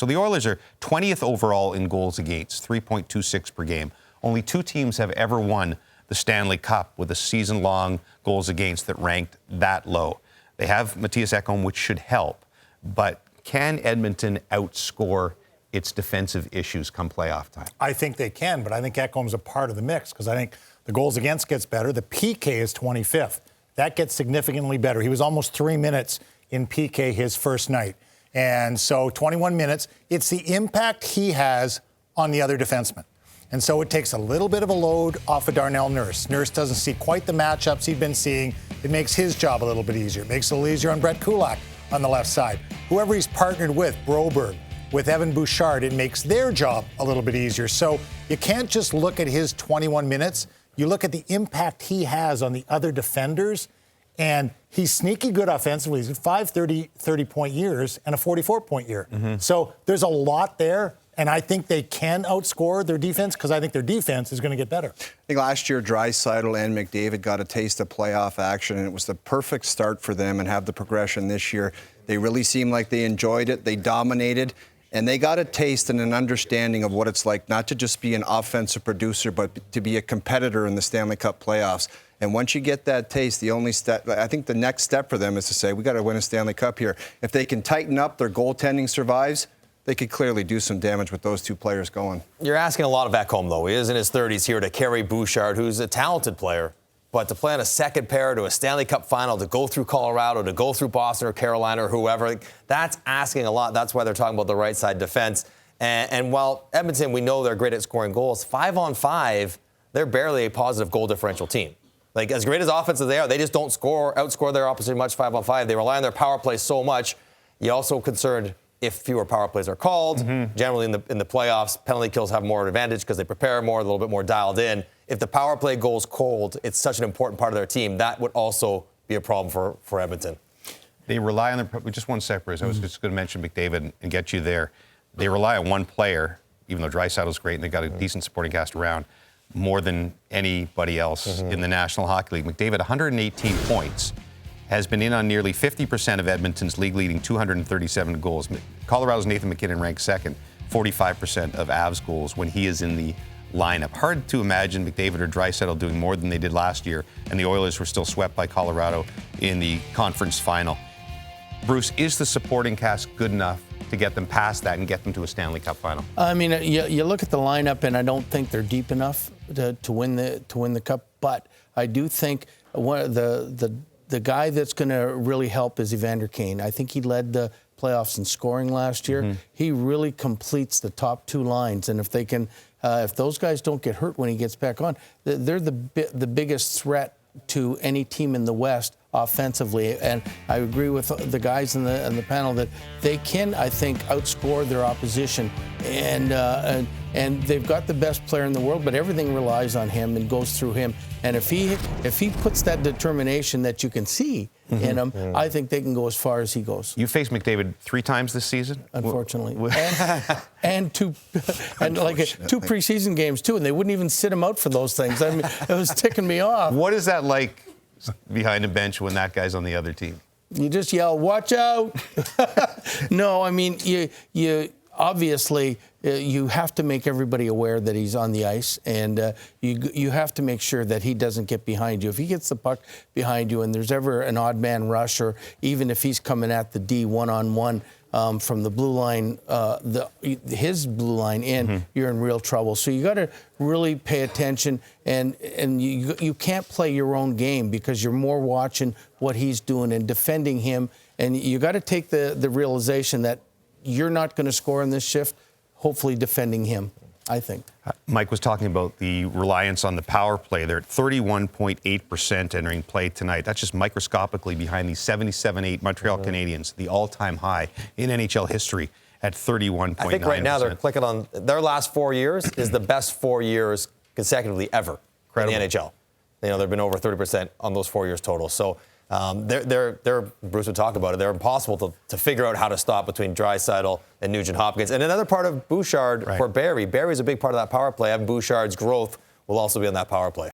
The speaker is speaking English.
So the Oilers are 20th overall in goals against, 3.26 per game. Only 2 teams have ever won the Stanley Cup with a season-long goals against that ranked that low. They have Mattias Ekholm, which should help, but can Edmonton outscore its defensive issues come playoff time? I think they can, but I think Ekholm's a part of the mix because I think the goals against gets better. The PK is 25th. That gets significantly better. He was almost 3 minutes in PK his first night. And so 21 minutes, it's the impact he has on the other defensemen. And so it takes a little bit of a load off of Darnell Nurse. Nurse doesn't see quite the matchups he'd been seeing. It makes his job a little bit easier. It makes it a little easier on Brett Kulak on the left side. Whoever he's partnered with, Broberg, with Evan Bouchard, it makes their job a little bit easier. So you can't just look at his 21 minutes. You look at the impact he has on the other defenders, and he's sneaky good offensively. He's 5 30-point years and a 44-point year. So there's a lot there. And I think they can outscore their defense because I think their defense is going to get better. I think last year, Draisaitl and McDavid got a taste of playoff action, and it was the perfect start for them and have the progression this year. They really seemed like they enjoyed it. They dominated, and they got a taste and an understanding of what it's like not to just be an offensive producer, but to be a competitor in the Stanley Cup playoffs. And once you get that taste, the only step, I think the next step for them is to say, we got to win a Stanley Cup here. If they can tighten up, their goaltending survives, they could clearly do some damage with those 2 players going. You're asking a lot of Ekholm, though. He is in his 30s here to carry Bouchard, who's a talented player. But to play on a second pair to a Stanley Cup final, to go through Colorado, to go through Boston or Carolina or whoever, that's asking a lot. That's why they're talking about the right side defense. And while Edmonton, we know they're great at scoring goals, 5-on-5, they're barely a positive goal differential team. Like, as great as offensive they are, they just don't outscore their opposition much 5-on-5. They rely on their power play so much. You're also concerned if fewer power plays are called. Generally in the playoffs, penalty kills have more advantage because they prepare more, a little bit more dialed in. If the power play goes cold, it's such an important part of their team. That would also be a problem for Edmonton. They rely on just one sec, Bruce. I was just going to mention McDavid and get you there. They rely on one player, even though Draisaitl's great and they've got a decent supporting cast around, more than anybody else in the National Hockey League. McDavid, 118 points. Has been in on nearly 50% of Edmonton's league-leading 237 goals. Colorado's Nathan MacKinnon ranks second, 45% of Avs goals when he is in the lineup. Hard to imagine McDavid or Draisaitl doing more than they did last year, and the Oilers were still swept by Colorado in the conference final. Bruce, is the supporting cast good enough to get them past that and get them to a Stanley Cup final? I mean, you look at the lineup, and I don't think they're deep enough to win the cup. But I do think the guy that's going to really help is Evander Kane. I think he led the playoffs in scoring last year. He really completes the top 2 lines, and if they can, if those guys don't get hurt when he gets back on, they're the biggest threat to any team in the West offensively. And I agree with the guys in the panel that they can, I think, outscore their opposition. And they've got the best player in the world, but everything relies on him and goes through him. And if he puts that determination that you can see in him, I think they can go as far as he goes. You faced McDavid 3 times this season, unfortunately, and 2 preseason games too, and they wouldn't even sit him out for those things. I mean, it was ticking me off. What is that like behind a bench when that guy's on the other team? You just yell, "Watch out!" No, I mean you obviously. You have to make everybody aware that he's on the ice, and you have to make sure that he doesn't get behind you. If he gets the puck behind you and there's ever an odd man rush, or even if he's coming at the D one-on-one from the blue line, his blue line in, you're in real trouble. So you got to really pay attention, and you can't play your own game because you're more watching what he's doing and defending him, and you got to take the realization that you're not going to score in this shift. Hopefully defending him, I think. Mike was talking about the reliance on the power play. They're at 31.8% entering play tonight. That's just microscopically behind the 77-8 Montreal Canadiens, the all-time high in NHL history at 31.9%. I think right now they're clicking on their last 4 years is the best 4 years consecutively ever in the NHL. You know, they've been over 30% on those 4 years total. So they're Bruce would talk about it. They're impossible to figure out how to stop between Draisaitl and Nugent-Hopkins. And another part of Bouchard for Barry. Barry's a big part of that power play. Evan Bouchard's growth will also be on that power play.